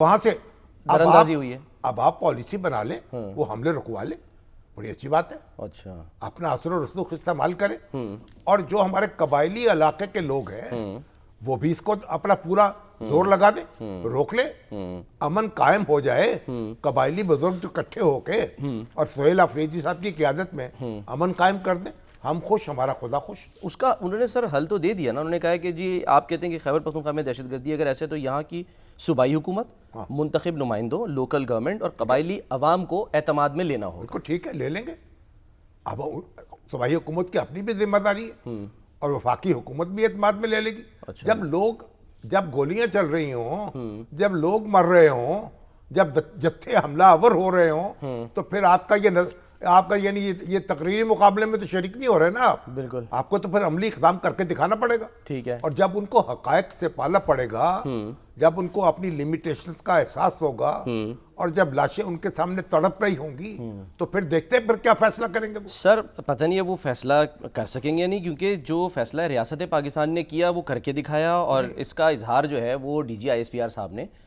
وہاں سے در اندازی ہوئی ہے. اب آپ پالیسی بنا لیں, وہ حملے رکوا لیں, بڑی اچھی بات ہے. اچھا, اپنا اثر و رسوخ استعمال کریں, اور جو ہمارے قبائلی علاقے کے لوگ ہیں وہ بھی اس کو اپنا پورا زور لگا دیں, روک لیں, امن قائم ہو جائے. قبائلی بزرگ جو اکٹھے ہو کے اور سہیل آفریدی صاحب کی قیادت میں امن قائم کر دیں, ہم خوش, ہمارا خدا خوش. اس کا انہوں نے سر حل تو دے دیا نا. انہوں نے کہا ہے کہ جی آپ کہتے ہیں کہ خیبر پختونخوا میں دہشت گردی, اگر ایسے تو یہاں کی صوبائی حکومت, منتخب نمائندوں, لوکل گورنمنٹ اور قبائلی عوام کو اعتماد میں لینا ہوگا. بالکل ٹھیک ہے, لے لیں گے. اب صوبائی حکومت کی اپنی بھی ذمہ داری ہے, اور وفاقی حکومت بھی اعتماد میں لے لے گی. جب گولیاں چل رہی ہوں, جب لوگ مر رہے ہوں, جب جتھے حملہ آور ہو رہے ہوں, تو پھر آپ کا یعنی یہ تقریری مقابلے میں تو شریک نہیں ہو رہے نا آپ. بالکل, آپ کو تو پھر عملی اقدام کر کے دکھانا پڑے گا. ٹھیک ہے. اور جب ان کو حقائق سے پالا پڑے گا, جب ان کو اپنی لمیٹیشنز کا احساس ہوگا, اور جب لاشیں ان کے سامنے تڑپ رہی ہوں گی, تو پھر دیکھتے ہیں پھر کیا فیصلہ کریں گے وہ. سر پتہ نہیں ہے وہ فیصلہ کر سکیں گے یا نہیں, کیونکہ جو فیصلہ ریاست پاکستان نے کیا وہ کر کے دکھایا, اور اس کا اظہار جو ہے وہ D G I S P R صاحب نے